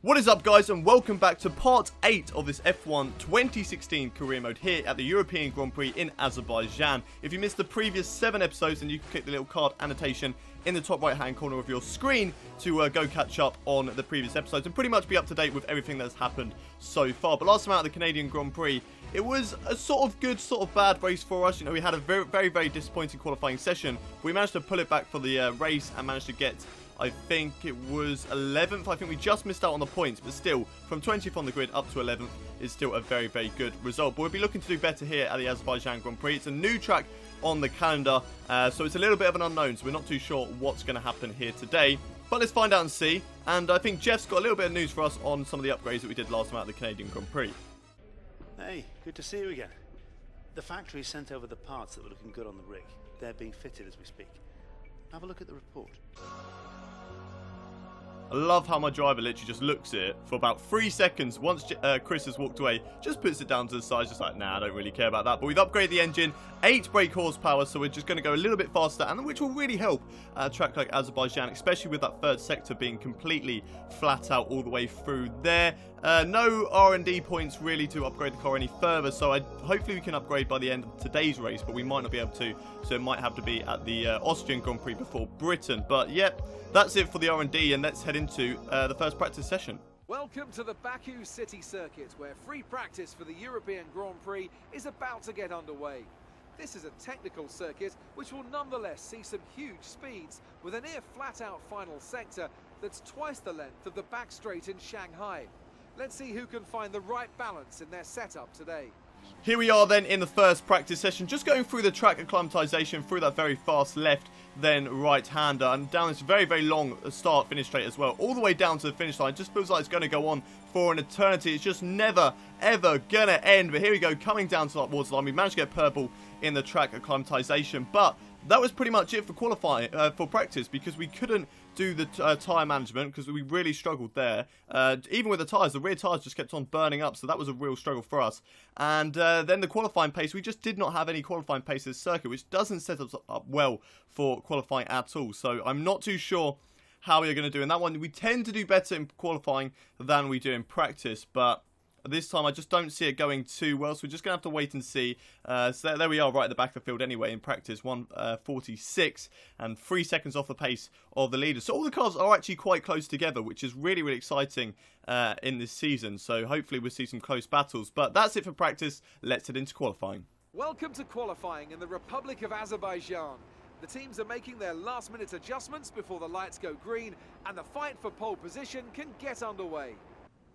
What is up, guys, and welcome back to part 8 of this F1 2016 career mode here at the European Grand Prix in Azerbaijan. If you missed the previous 7 episodes, then you can click the little card annotation in the top right hand corner of your screen to go catch up on the previous episodes and pretty much be up to date with everything that's happened so far. But last time out of the Canadian Grand Prix, it was a sort of good, sort of bad race for us. You know, we had a very disappointing qualifying session. We managed to pull it back for the race and managed to get, I think it was 11th. I think we just missed out on the points, but still, from 20th on the grid up to 11th is still a very good result. But we'll be looking to do better here at the Azerbaijan Grand Prix. It's a new track on the calendar, so it's a little bit of an unknown, so we're not too sure what's going to happen here today. But let's find out and see. And I think Jeff's got a little bit of news for us on some of the upgrades that we did last time out at the Canadian Grand Prix. Hey, good to see you again. The factory sent over the parts that were looking good on the rig. They're being fitted as we speak. Have a look at the report. I love how my driver literally just looks at it for about 3 seconds. Once Chris has walked away, just puts it down to the side, just like, nah, I don't really care about that. But we've upgraded the engine, 8 brake horsepower, so we're just going to go a little bit faster, and which will really help a track like Azerbaijan, especially with that third sector being completely flat out all the way through there. No R&D points really to upgrade the car any further, so hopefully we can upgrade by the end of today's race, but we might not be able to, so it might have to be at the Austrian Grand Prix before Britain. But yep, that's it for the R&D, and let's head into the first practice session. Welcome to the Baku City Circuit, where free practice for the European Grand Prix is about to get underway. This is a technical circuit which will nonetheless see some huge speeds, with a near flat-out final sector that's twice the length of the back straight in Shanghai. Let's see who can find the right balance in their setup today. Here we are then in the first practice session, just going through the track acclimatization through that very fast left, then right-hander, and down this very long start-finish straight as well, all the way down to the finish line. Just feels like it's going to go on for an eternity. It's just never, ever going to end. But here we go, coming down to that waterline. We managed to get purple in the track acclimatization, but that was pretty much it for qualifying, for practice, because we couldn't do the tyre management because we really struggled there. Even with the tyres, the rear tyres just kept on burning up, so that was a real struggle for us. And then the qualifying pace, we just did not have any qualifying pace in this circuit, which doesn't set us up well for qualifying at all. So I'm not too sure how we're going to do in that one. We tend to do better in qualifying than we do in practice, but this time I just don't see it going too well, so we're just going to have to wait and see. So there we are, right at the back of the field anyway in practice, 1:46 and 3 seconds off the pace of the leader. So all the cars are actually quite close together, which is really exciting in this season. So hopefully we'll see some close battles. But that's it for practice. Let's head into qualifying. Welcome to qualifying in the Republic of Azerbaijan. The teams are making their last-minute adjustments before the lights go green, and the fight for pole position can get underway.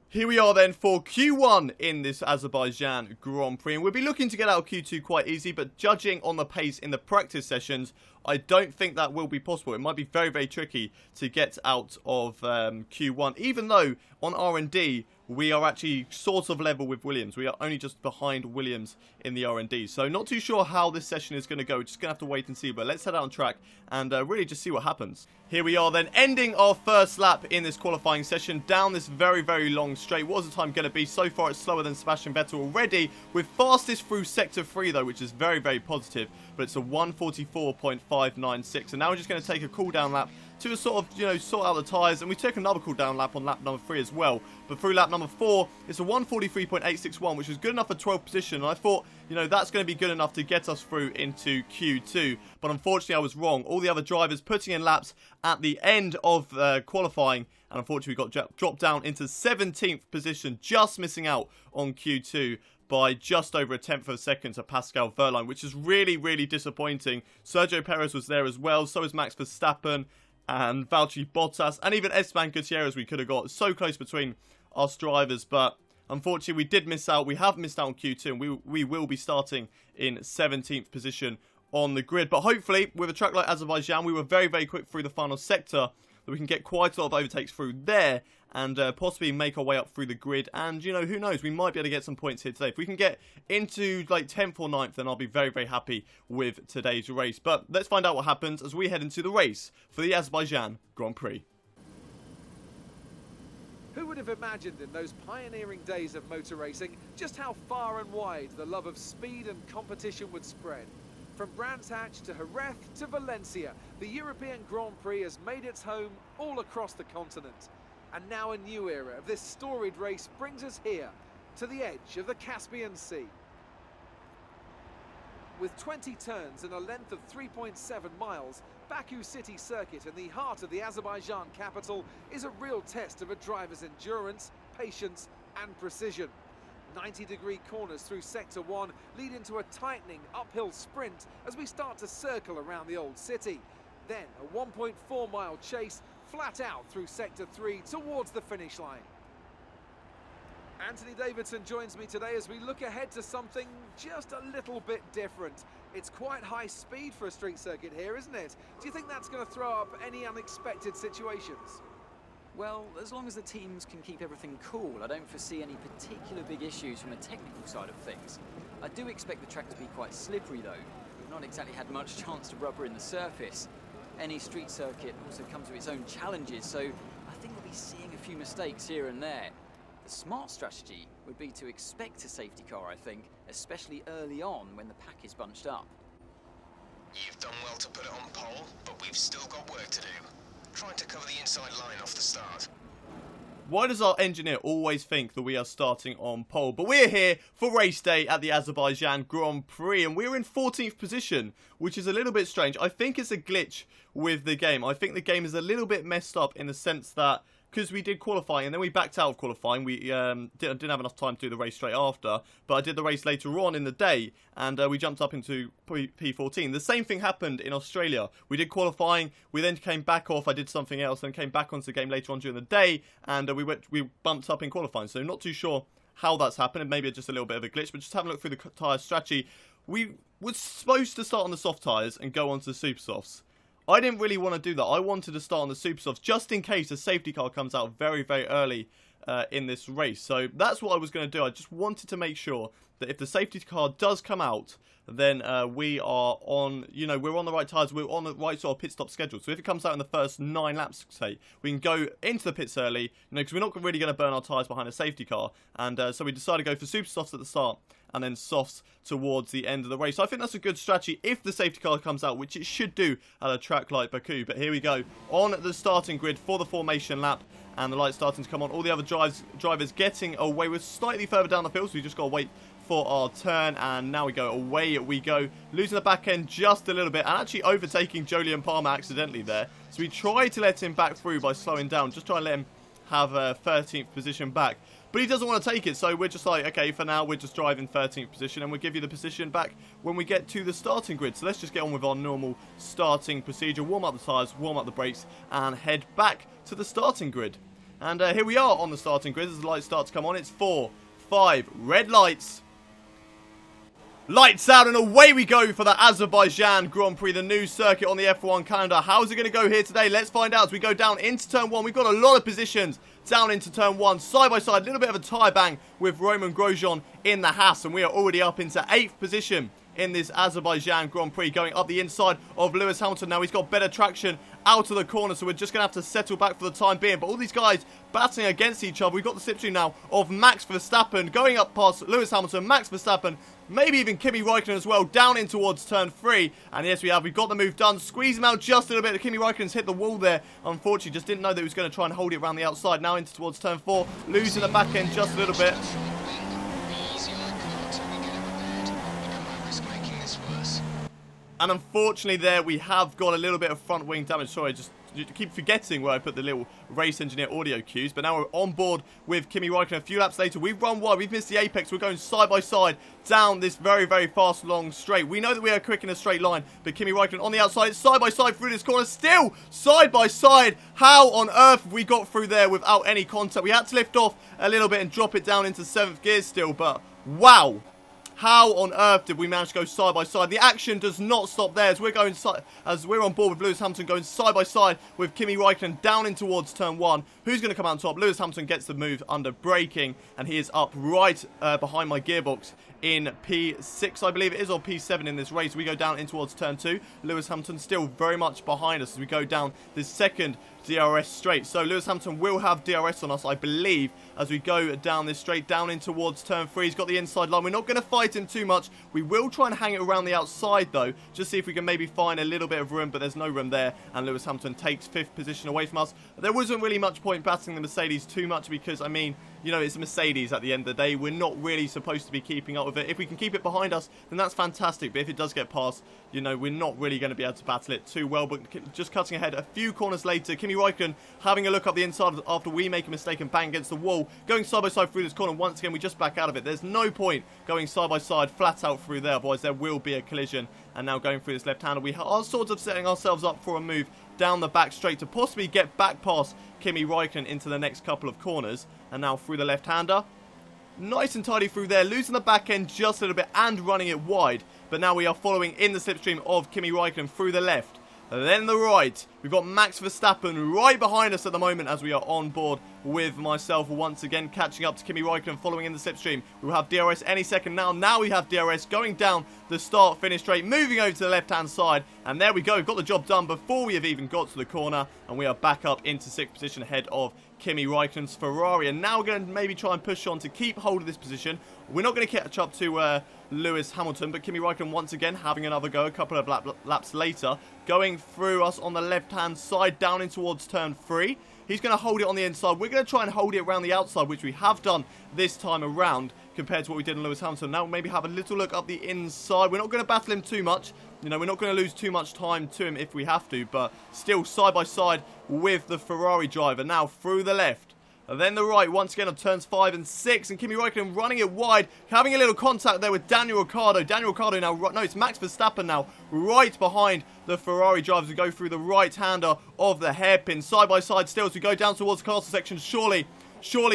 Here we are then for Q1 in this Azerbaijan Grand Prix, and we'll be looking to get out of Q2 quite easy, but judging on the pace in the practice sessions, I don't think that will be possible. It might be very tricky to get out of Q1, even though on R&D we are actually sort of level with Williams. We are only just behind Williams in the R&D, so not too sure how this session is going to go. Just going to have to wait and see, but let's head out on track and really just see what happens. Here we are then, ending our first lap in this qualifying session down this very long straight. What is the time going to be? So far it's slower than Sebastian Vettel already, with fastest through sector 3 though, which is very positive, but it's a 1:44.596. And now we're just going to take a cool down lap to sort of, sort out the tyres, and we took another cool down lap on lap number 3 as well. But through lap number 4, it's a 1:43.861, which is good enough for 12th position, and I thought, that's going to be good enough to get us through into Q2. But unfortunately, I was wrong. All the other drivers putting in laps at the end of qualifying, and unfortunately, we got dropped down into 17th position, just missing out on Q2 by just over a tenth of a second to Pascal Wehrlein, which is really disappointing. Sergio Perez was there as well, so was Max Verstappen and Valtteri Bottas, and even Esteban Gutierrez we could have got. So close between us drivers, but unfortunately we did miss out. We have missed out on Q2, and we will be starting in 17th position on the grid. But hopefully, with a track like Azerbaijan, we were very quick through the final sector, that we can get quite a lot of overtakes through there, and possibly make our way up through the grid. And, who knows, we might be able to get some points here today. If we can get into, 10th or 9th, then I'll be very happy with today's race. But let's find out what happens as we head into the race for the Azerbaijan Grand Prix. Who would have imagined in those pioneering days of motor racing just how far and wide the love of speed and competition would spread? From Brands Hatch to Jerez to Valencia, the European Grand Prix has made its home all across the continent. And now a new era of this storied race brings us here, to the edge of the Caspian Sea. With 20 turns and a length of 3.7 miles, Baku City Circuit in the heart of the Azerbaijan capital is a real test of a driver's endurance, patience and precision. 90-degree corners through Sector 1 lead into a tightening uphill sprint as we start to circle around the old city. Then a 1.4-mile chase flat out through Sector 3 towards the finish line. Anthony Davidson joins me today as we look ahead to something just a little bit different. It's quite high speed for a street circuit here, isn't it? Do you think that's going to throw up any unexpected situations? Well, as long as the teams can keep everything cool, I don't foresee any particular big issues from a technical side of things. I do expect the track to be quite slippery though. We've not exactly had much chance to rubber in the surface. Any street circuit also comes with its own challenges, so I think we'll be seeing a few mistakes here and there. The smart strategy would be to expect a safety car, I think, especially early on when the pack is bunched up. You've done well to put it on pole, but we've still got work to do. Trying to cover the inside line off the start. Why does our engineer always think that we are starting on pole? But we're here for race day at the Azerbaijan Grand Prix, and we're in 14th position, which is a little bit strange. I think it's a glitch with the game. I think the game is a little bit messed up in the sense that because we did qualifying and then we backed out of qualifying, we didn't have enough time to do the race straight after, but I did the race later on in the day and we jumped up into P14. The same thing happened in Australia. We did qualifying, we then came back off, I did something else, then came back onto the game later on during the day, and we bumped up in qualifying, so not too sure how that's happened, and maybe just a little bit of a glitch, but just having a look through the tyre strategy. We were supposed to start on the soft tyres and go on to the super softs. I didn't really want to do that. I wanted to start on the super softs just in case a safety car comes out very, very early in this race. So that's what I was going to do. I just wanted to make sure that if the safety car does come out, then we are on, we're on the right tyres. We're on the right sort of pit stop schedule. So if it comes out in the first 9 laps, say, we can go into the pits early, because we're not really going to burn our tyres behind a safety car. And so we decided to go for super softs at the start and then softs towards the end of the race. So I think that's a good strategy if the safety car comes out, which it should do at a track like Baku. But here we go on the starting grid for the formation lap, and the lights starting to come on. All the other drivers getting away. We're slightly further down the field, so we just got to wait for our turn, and now we go, away we go, losing the back end just a little bit, and actually overtaking Jolyon Palmer accidentally there. So we tried to let him back through by slowing down, just trying to let him have a 13th position back. But he doesn't want to take it, so we're just like, okay, for now, we're just driving 13th position, and we'll give you the position back when we get to the starting grid. So let's just get on with our normal starting procedure, warm up the tyres, warm up the brakes, and head back to the starting grid. And here we are on the starting grid as the lights start to come on. It's 4, 5, red lights. Lights out, and away we go for the Azerbaijan Grand Prix, the new circuit on the F1 calendar. How's it going to go here today? Let's find out as we go down into turn 1. We've got a lot of positions down into turn 1. Side by side, a little bit of a tyre bang with Roman Grosjean in the Haas, and we are already up into 8th position in this Azerbaijan Grand Prix, going up the inside of Lewis Hamilton. Now he's got better traction out of the corner, so we're just going to have to settle back for the time being. But all these guys battling against each other. We've got the slipstream now of Max Verstappen going up past Lewis Hamilton, Max Verstappen, maybe even Kimi Räikkönen as well, down in towards turn 3. And yes, we've got the move done. Squeeze him out just a little bit. Kimi Räikkönen's hit the wall there. Unfortunately, just didn't know that he was going to try and hold it around the outside. Now into towards turn 4, losing the back end just a little bit. And unfortunately there, we have got a little bit of front wing damage. Sorry, just keep forgetting where I put the little race engineer audio cues. But now we're on board with Kimi Räikkönen. A few laps later, we've run wide. We've missed the apex. We're going side by side down this very, very fast, long straight. We know that we are quick in a straight line. But Kimi Räikkönen on the outside, side by side through this corner. Still side by side. How on earth have we got through there without any contact? We had to lift off a little bit and drop it down into 7th gear still. But wow. How on earth did we manage to go side by side? The action does not stop there as we're on board with Lewis Hamilton going side by side with Kimi Räikkönen down in towards turn 1. Who's going to come out on top? Lewis Hamilton gets the move under braking, and he is up right behind my gearbox in P6, I believe it is, or P7 in this race. We go down in towards turn 2. Lewis Hamilton still very much behind us as we go down this second DRS straight. So Lewis Hamilton will have DRS on us, I believe, as we go down this straight, down in towards turn 3. He's got the inside line. We're not going to fight him too much. We will try and hang it around the outside, though, just see if we can maybe find a little bit of room, but there's no room there, and Lewis Hamilton takes 5th position away from us. There wasn't really much point battling the Mercedes too much because, I mean, you know, it's a Mercedes at the end of the day. We're not really supposed to be keeping up with it. If we can keep it behind us, then that's fantastic, but if it does get past, you know, we're not really going to be able to battle it too well. But just cutting ahead a few corners later, Kimi Raikkonen having a look up the inside after we make a mistake and bang against the wall, going side by side through this corner. Once again, we just back out of it. There's no point going side by side flat out through there, otherwise there will be a collision. And now going through this left-hander, we are sort of setting ourselves up for a move down the back straight to possibly get back past Kimi Raikkonen into the next couple of corners. And now through the left-hander, nice and tidy through there, losing the back end just a little bit and running it wide. But now we are following in the slipstream of Kimi Raikkonen through the left. And then the right. We've got Max Verstappen right behind us at the moment as we are on board with myself once again, catching up to Kimi Raikkonen, following in the slipstream. We will have DRS any second now. Now we have DRS going down the start-finish straight, moving over to the left-hand side. And there we go. Got the job done before we have even got to the corner. And we are back up into 6th position ahead of Kimi Raikkonen's Ferrari. And now we're going to maybe try and push on to keep hold of this position. We're not going to catch up to Lewis Hamilton, but Kimi Raikkonen once again having another go a couple of laps later, going through us on the left-hand side down in towards turn 3. He's going to hold it on the inside. We're going to try and hold it around the outside, which we have done this time around compared to what we did in Lewis Hamilton. Now maybe have a little look up the inside. We're not going to battle him too much. You know, we're not going to lose too much time to him if we have to, but still side by side with the Ferrari driver. Now through the left. And then the right, once again on turns 5 and 6. And Kimi Raikkonen running it wide, having a little contact there with Daniel Ricciardo. Daniel Ricciardo now, no, it's Max Verstappen now, right behind the Ferrari drivers. We go through the right-hander of the hairpin. Side by side still as we go down towards the castle section. Surely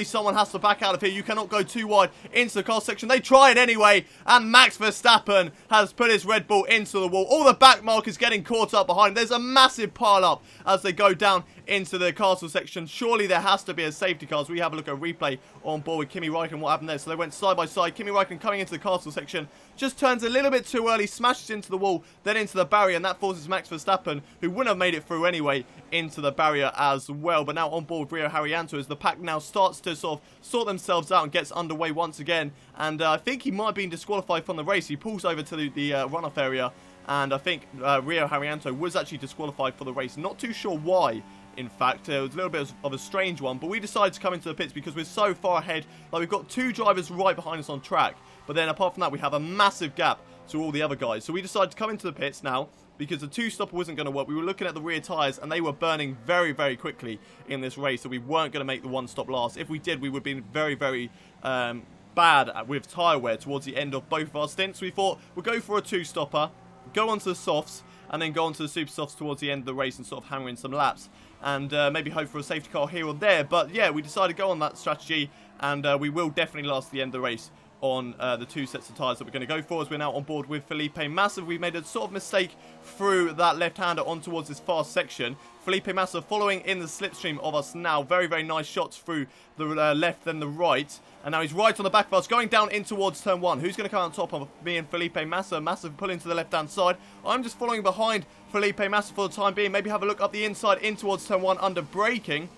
someone has to back out of here. You cannot go too wide into the car section. They try it anyway. And Max Verstappen has put his Red Bull into the wall. All the back markers getting caught up behind. There's a massive pile up as they go down into the castle section. Surely there has to be a safety car. As we have a look at a replay on board with Kimi Raikkonen. What happened there? So they went side by side. Kimi Raikkonen coming into the castle section. Just turns a little bit too early. Smashes into the wall. Then into the barrier. And that forces Max Verstappen, who wouldn't have made it through anyway, into the barrier as well. But now on board with Rio Haryanto as the pack now starts to sort themselves out and gets underway once again. And I think he might have been disqualified from the race. He pulls over to the runoff area. And I think Rio Haryanto was actually disqualified for the race. Not too sure why. In fact, it was a little bit of a strange one, but we decided to come into the pits because we're so far ahead. Like, we've got 2 drivers right behind us on track, but then apart from that, we have a massive gap to all the other guys. So we decided to come into the pits now because the 2-stopper wasn't going to work. We were looking at the rear tyres, and they were burning very, very quickly in this race, so we weren't going to make the 1-stop last. If we did, we would have been very, very bad with tyre wear towards the end of both of our stints. We thought we'll go for a 2-stopper, go onto the softs, and then go onto the super softs towards the end of the race and sort of hammer in some laps. And maybe hope for a safety car here or there. But yeah, we decided to go on that strategy, and we will definitely last the end of the race on the 2 sets of tyres that we're going to go for as we're now on board with Felipe Massa. We've made a sort of mistake through that left-hander on towards this fast section. Felipe Massa following in the slipstream of us now. Very, very nice shots through the left and the right. And now he's right on the back of us, going down in towards turn 1. Who's going to come on top of me and Felipe Massa? Massa pulling to the left-hand side. I'm just following behind Felipe Massa for the time being. Maybe have a look up the inside in towards turn 1 under braking.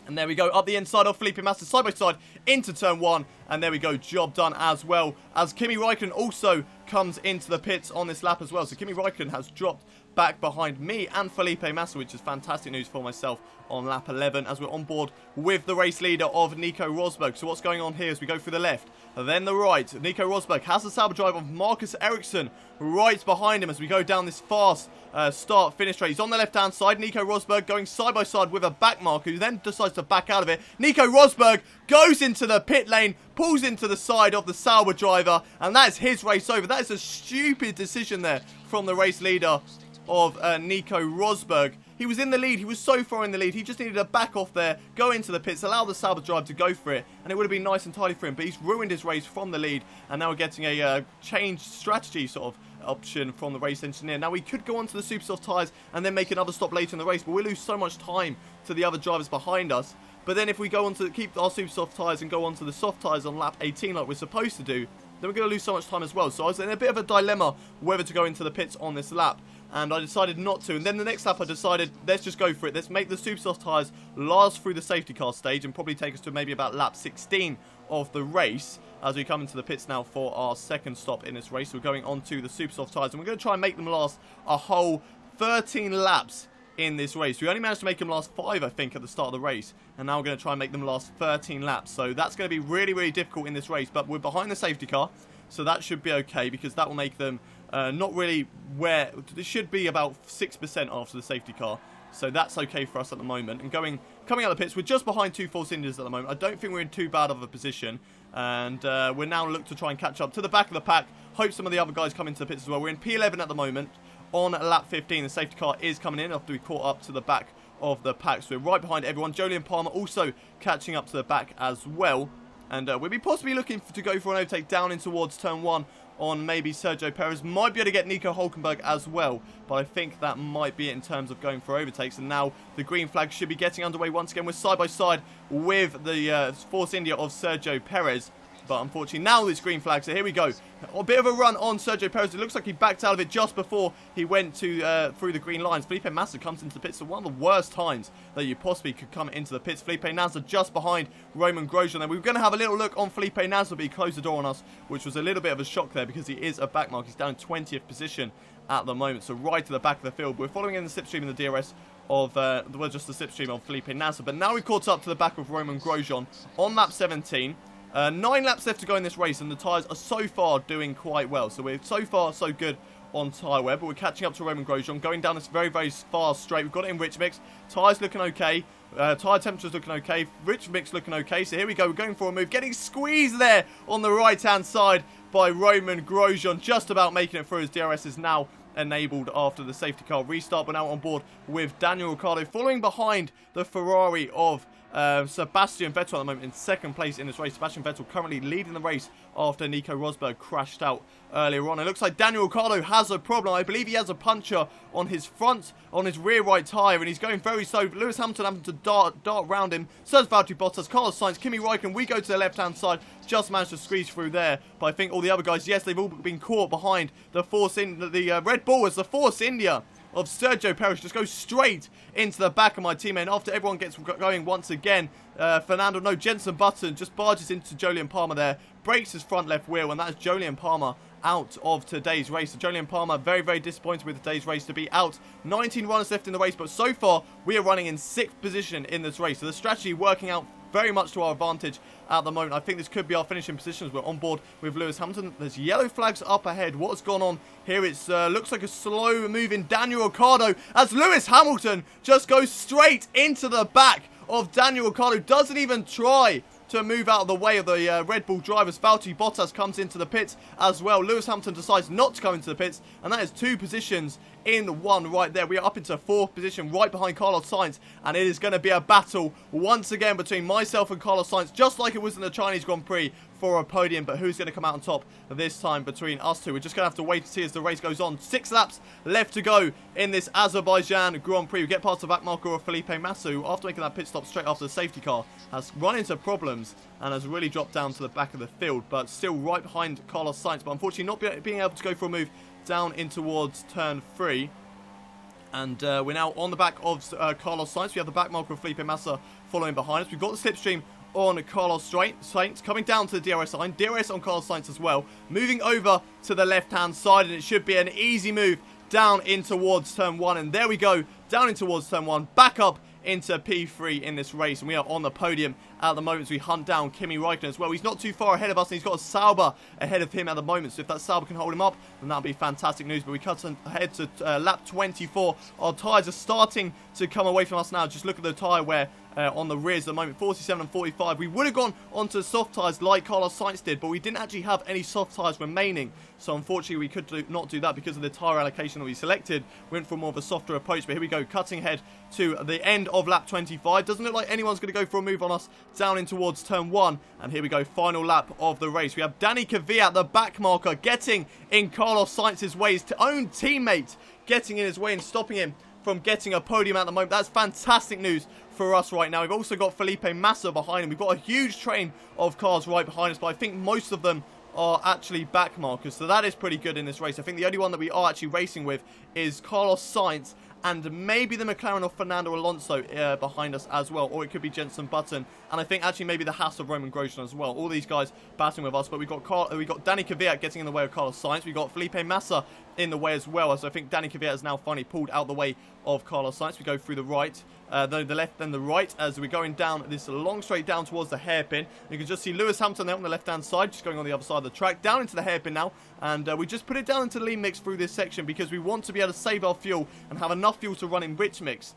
And there we go, up the inside of Felipe Massa, side by side, into turn 1. And there we go, job done as well. As Kimi Raikkonen also comes into the pits on this lap as well. So Kimi Raikkonen has dropped back behind me and Felipe Massa, which is fantastic news for myself on lap 11 as we're on board with the race leader of Nico Rosberg. So what's going on here as we go through the left, then the right. Nico Rosberg has the sabotage drive of Marcus Ericsson right behind him as we go down this fast start-finish straight. He's on the left-hand side. Nico Rosberg going side by side with a back marker who then decides to back out of it. Nico Rosberg goes into the pit lane, pulls into the side of the Sauber driver, and that is his race over. That is a stupid decision there from the race leader of Nico Rosberg. He was in the lead. He was so far in the lead. He just needed to back off there, go into the pits, allow the Sauber drive to go for it, and it would have been nice and tidy for him. But he's ruined his race from the lead, and now we're getting a changed strategy sort of option from the race engineer. Now we could go onto the super soft tyres and then make another stop later in the race, but we'll lose so much time to the other drivers behind us. But then if we go on to keep our super soft tyres and go onto the soft tyres on lap 18 like we're supposed to do, then we're going to lose so much time as well. So I was in a bit of a dilemma whether to go into the pits on this lap. and I decided not to. And then the next lap I decided, let's just go for it. Let's make the super soft tyres last through the safety car stage and probably take us to maybe about lap 16 of the race as we come into the pits now for our second stop in this race. We're going on to the super soft tyres, and we're going to try and make them last a whole 13 laps in this race. We only managed to make them last 5, I think, at the start of the race, and now we're going to try and make them last 13 laps. So that's going to be really, really difficult in this race, but we're behind the safety car, so that should be okay, because that will make them not really where... It should be about 6% after the safety car, so that's okay for us at the moment. And coming out of the pits, we're just behind 2 Force Indias at the moment. I don't think we're in too bad of a position, and we're now look to try and catch up to the back of the pack. Hope some of the other guys come into the pits as well. We're in P11 at the moment. On lap 15, the safety car is coming in after we caught up to the back of the pack. So we're right behind everyone. Julian Palmer also catching up to the back as well. And we'll be possibly looking to go for an overtake down in towards turn 1 on maybe Sergio Perez. Might be able to get Nico Hulkenberg as well, but I think that might be it in terms of going for overtakes. And now the green flag should be getting underway once again. We're side by side with the Force India of Sergio Perez. But unfortunately now it's green flag, so here we go. A bit of a run on Sergio Perez. It looks like he backed out of it just before he went to through the green lines. Felipe Massa comes into the pits at one of the worst times that you possibly could come into the pits. Felipe Nasr just behind Roman Grosjean. And we were going to have a little look on Felipe Nasr, but he closed the door on us, which was a little bit of a shock there because he is a backmark. He's down in 20th position at the moment, so right to the back of the field. We're following in the slipstream in the DRS of, well, just the slipstream of Felipe Nasr. But now we've caught up to the back of Roman Grosjean on lap 17. 9 laps left to go in this race, and the tyres are so far doing quite well. So we're so far so good on tyre wear, but we're catching up to Roman Grosjean, going down this very, very fast straight. We've got it in rich mix. Tyres looking okay. Tyre temperature's looking okay. Rich mix looking okay. So here we go. We're going for a move. Getting squeezed there on the right-hand side by Roman Grosjean. Just about making it through. His DRS is now enabled after the safety car restart. We're now on board with Daniel Ricciardo, following behind the Ferrari of Sebastian Vettel at the moment in second place in this race. Sebastian Vettel currently leading the race after Nico Rosberg crashed out earlier on. It looks like Daniel Ricciardo has a problem. I believe he has a puncture on his rear right tyre, and he's going very slow. Lewis Hamilton having to dart round him. Sergio Valtteri Bottas, Carlos Sainz, Kimi Räikkönen. We go to the left-hand side. Just managed to squeeze through there. But I think all the other guys, yes, they've all been caught behind the Red Bull as the Force India of Sergio Perez just goes straight into the back of my teammate. And after everyone gets going once again, Jenson Button just barges into Jolyon Palmer there, breaks his front left wheel, and that is Jolyon Palmer out of today's race. So Jolyon Palmer very, very disappointed with today's race to be out. 19 runners left in the race, but so far we are running in 6th position in this race. So the strategy working out very much to our advantage at the moment. I think this could be our finishing positions. We're on board with Lewis Hamilton. There's yellow flags up ahead. What's gone on here? It looks like a slow moving Daniel Ricciardo as Lewis Hamilton just goes straight into the back of Daniel Ricciardo. Doesn't even try to move out of the way of the Red Bull drivers. Valtteri Bottas comes into the pits as well. Lewis Hamilton decides not to come into the pits, and that is 2 positions in 1 right there. We are up into 4th position right behind Carlos Sainz, and it is going to be a battle once again between myself and Carlos Sainz, just like it was in the Chinese Grand Prix for a podium. But who's going to come out on top this time between us two? We're just going to have to wait to see as the race goes on. 6 laps left to go in this Azerbaijan Grand Prix. We get past the back marker of Felipe Massa, who after making that pit stop straight after the safety car has run into problems and has really dropped down to the back of the field, but still right behind Carlos Sainz, but unfortunately not being able to go for a move down in towards turn 3. And we're now on the back of Carlos Sainz. We have the back marker of Felipe Massa following behind us. We've got the slipstream on Carlos Sainz coming down to the DRS line. DRS on Carlos Sainz as well. Moving over to the left-hand side, and it should be an easy move down in towards turn 1. And there we go, down in towards turn 1. Back up into P3 in this race, and we are on the podium at the moment as we hunt down Kimi Räikkönen as well. He's not too far ahead of us, and he's got a Sauber ahead of him at the moment, so if that Sauber can hold him up, then that'll be fantastic news. But we cut ahead to lap 24. Our tyres are starting to come away from us now. Just look at the tyre wear on the rears at the moment, 47 and 45. We would have gone onto soft tyres like Carlos Sainz did, but we didn't actually have any soft tyres remaining, so unfortunately we could not do that because of the tyre allocation that we selected. Went for more of a softer approach, but here we go, cutting ahead to the end of lap 25. Doesn't look like anyone's going to go for a move on us down in towards turn 1, and here we go, final lap of the race. We have Danny Kvyat, the back marker, getting in Carlos Sainz's way. His own teammate getting in his way and stopping him from getting a podium at the moment. That's fantastic news for us right now. We've also got Felipe Massa behind him. We've got a huge train of cars right behind us, but I think most of them are actually back markers, so that is pretty good in this race. I think the only one that we are actually racing with is Carlos Sainz and maybe the McLaren of Fernando Alonso behind us as well, or it could be Jenson Button, and I think actually maybe the Haas of Roman Grosjean as well. All these guys battling with us, but we got Danny Kvyat getting in the way of Carlos Sainz. We got Felipe Massa in the way as well, as I think Danny Kvyat has now finally pulled out the way of Carlos Sainz. We go through the right, the left then the right, as we're going down this long straight down towards the hairpin. You can just see Lewis Hamilton there on the left hand side, just going on the other side of the track, down into the hairpin now, and we just put it down into the lean mix through this section because we want to be able to save our fuel and have enough fuel to run in rich mix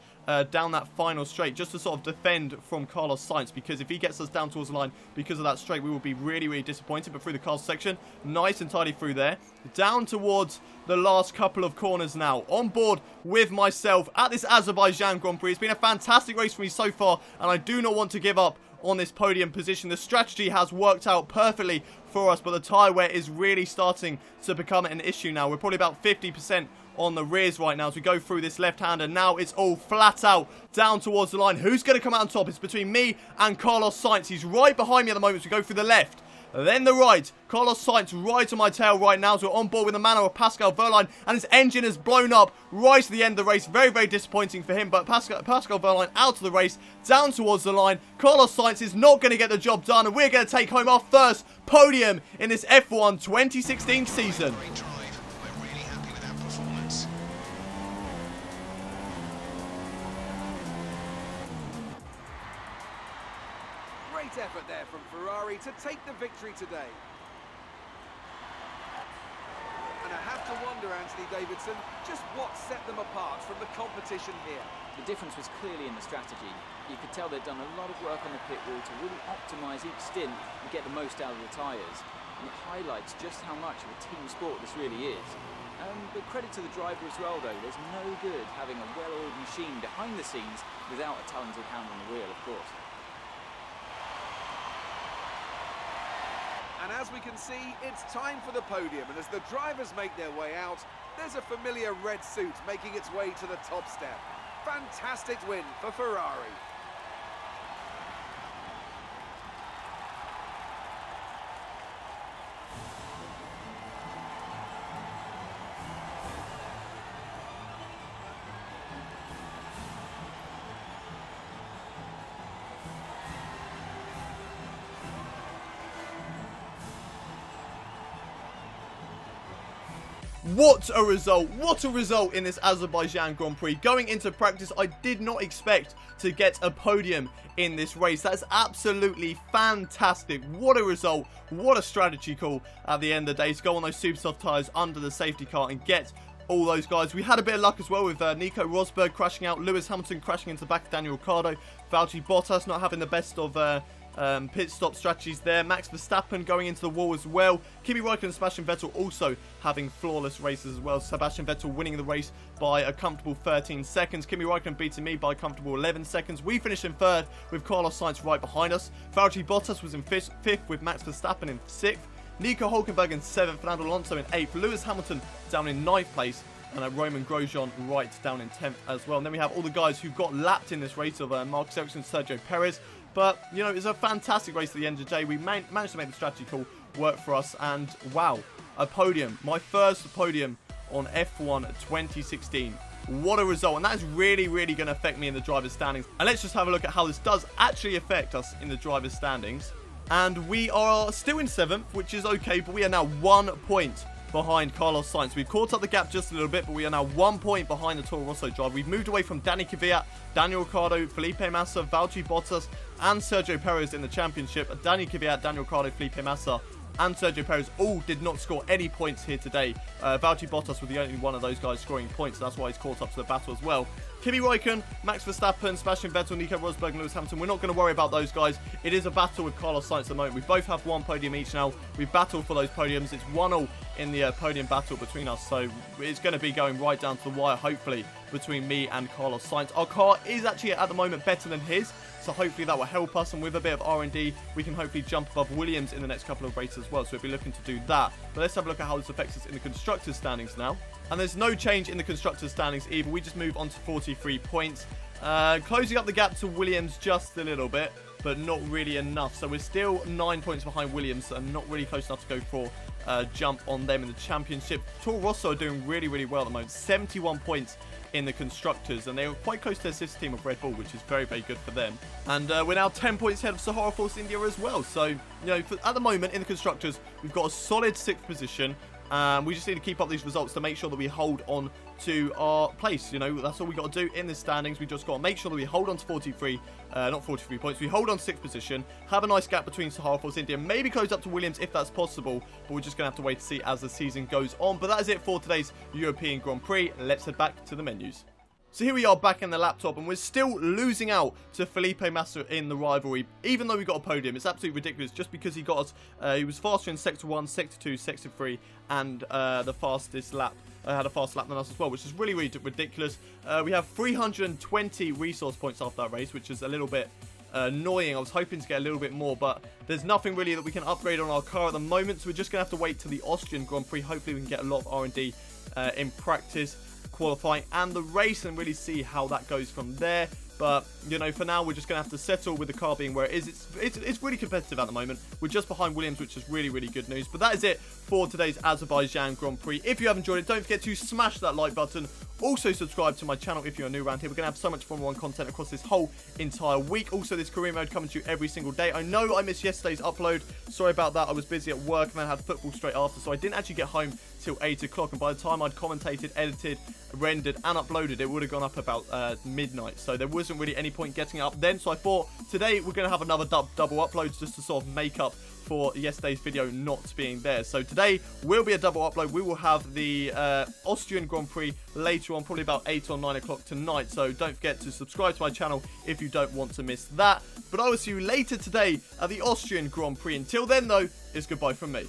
down that final straight, just to sort of defend from Carlos Sainz, because if he gets us down towards the line because of that straight, we will be really, really disappointed. But through the cars section, nice and tidy through there, down towards the last couple of corners now, on board with myself at this Azerbaijan Grand Prix. It's been a fantastic race for me so far, and I do not want to give up on this podium position. The strategy has worked out perfectly for us, but the tyre wear is really starting to become an issue now. We're probably about 50% on the rears right now as we go through this left-hander. Now it's all flat out down towards the line. Who's going to come out on top? It's between me and Carlos Sainz. He's right behind me at the moment as we go through the left, then the right. Carlos Sainz right on my tail right now, so we're on board with the manner of Pascal Wehrlein, and his engine has blown up right to the end of the race. Very, very disappointing for him, but Pascal Wehrlein out of the race, down towards the line. Carlos Sainz is not going to get the job done, and we're going to take home our first podium in this F1 2016 season. Great drive. We're really happy with that performance. Great effort there from Ferrari to take the victory today. And I have to wonder, Anthony Davidson, just what set them apart from the competition here. The difference was clearly in the strategy. You could tell they'd done a lot of work on the pit wall to really optimise each stint and get the most out of the tyres. And it highlights just how much of a team sport this really is. But credit to the driver as well, though. There's no good having a well-oiled machine behind the scenes without a talented hand on the wheel, of course. And as we can see, it's time for the podium, and as the drivers make their way out, there's a familiar red suit making its way to the top step. Fantastic win for Ferrari. What a result. What a result in this Azerbaijan Grand Prix. Going into practice, I did not expect to get a podium in this race. That's absolutely fantastic. What a result. What a strategy call at the end of the day to go on those super soft tyres under the safety car and get all those guys. We had a bit of luck as well with Nico Rosberg crashing out, Lewis Hamilton crashing into the back of Daniel Ricciardo, Valtteri Bottas not having the best of pit stop strategies there. Max Verstappen going into the wall as well. Kimi Räikkönen and Sebastian Vettel also having flawless races as well. Sebastian Vettel winning the race by a comfortable 13 seconds. Kimi Räikkönen beating me by a comfortable 11 seconds. We finished in third with Carlos Sainz right behind us. Valtteri Bottas was in fifth with Max Verstappen in sixth. Nico Hülkenberg in seventh. Fernando Alonso in eighth. Lewis Hamilton down in ninth place. And Roman Grosjean right down in 10th as well. And then we have all the guys who got lapped in this race of Marcus Ericsson, Sergio Perez. But, you know, it's a fantastic race at the end of the day. We managed to make the strategy call work for us. And, wow, a podium. My first podium on F1 2016. What a result. And that is really, really going to affect me in the driver's standings. And let's just have a look at how this does actually affect us in the driver's standings. And we are still in 7th, which is okay. But we are now 1 point behind Carlos Sainz. We've caught up the gap just a little bit, but we are now 1 point behind the Toro Rosso driver. We've moved away from Danny Kvyat, Daniel Ricciardo, Felipe Massa, Valtteri Bottas, and Sergio Perez in the championship. Danny Kvyat, Daniel Ricciardo, Felipe Massa, and Sergio Perez all did not score any points here today. Valtteri Bottas was the only one of those guys scoring points, so that's why he's caught up to the battle as well. Kimi Räikkönen, Max Verstappen, Sebastian Vettel, Nico Rosberg, and Lewis Hamilton. We're not going to worry about those guys. It is a battle with Carlos Sainz at the moment. We both have 1 podium each now. We've battled for those podiums. It's 1-1 in the podium battle between us, so it's going to be going right down to the wire, hopefully, between me and Carlos Sainz. Our car is actually, at the moment, better than his, so hopefully that will help us, and with a bit of R&D, we can hopefully jump above Williams in the next couple of races as well, so we'll be looking to do that. But let's have a look at how this affects us in the Constructors' standings now. And there's no change in the Constructors' standings either. We just move on to 43 points. Closing up the gap to Williams just a little bit. but not really enough. So we're still 9 points behind Williams, and not really close enough to go for jump on them in the championship. Toro Rosso are doing really, really well at the moment. 71 points in the constructors, and they were quite close to their sister team of Red Bull, which is very, very good for them. And we're now 10 points ahead of Sahara Force India as well. So, you know, at the moment in the constructors, we've got a solid 6th position. We just need to keep up these results to make sure that we hold on to our place. You know, that's all we got to do in the standings. We just got to make sure that we hold on to not 43 points. We hold on to 6th position, have a nice gap between Sahara Force India, maybe close up to Williams if that's possible, but we're just going to have to wait to see as the season goes on. But that is it for today's European Grand Prix. Let's head back to the menus. So here we are back in the laptop, and we're still losing out to Felipe Massa in the rivalry, even though we got a podium. It's absolutely ridiculous just because he got us, he was faster in Sector 1, Sector 2, Sector 3, and the fastest lap, had a faster lap than us as well, which is really, really ridiculous. We have 320 resource points after that race, which is a little bit annoying. I was hoping to get a little bit more, but there's nothing really that we can upgrade on our car at the moment, so we're just going to have to wait till the Austrian Grand Prix. Hopefully we can get a lot of R&D in practice, qualifying and the race, and really see how that goes from there. But, you know, for now, we're just going to have to settle with the car being where it is. It's really competitive at the moment. We're just behind Williams, which is really, really good news. But that is it for today's Azerbaijan Grand Prix. If you have enjoyed it, don't forget to smash that like button. Also, subscribe to my channel if you're new around here. We're going to have so much Formula 1 content across this whole entire week. Also, this career mode coming to you every single day. I know I missed yesterday's upload. Sorry about that. I was busy at work and then I had football straight after, so I didn't actually get home till 8 o'clock. And by the time I'd commentated, edited, rendered, and uploaded, it would have gone up about midnight. So there wasn't really any point getting it up then. So I thought today we're going to have another double uploads just to sort of make up for yesterday's video not being there. So today will be a double upload. We will have the Austrian Grand Prix later on, probably about 8 or 9 o'clock tonight. So don't forget to subscribe to my channel if you don't want to miss that. But I will see you later today at the Austrian Grand Prix. Until then though, it's goodbye from me.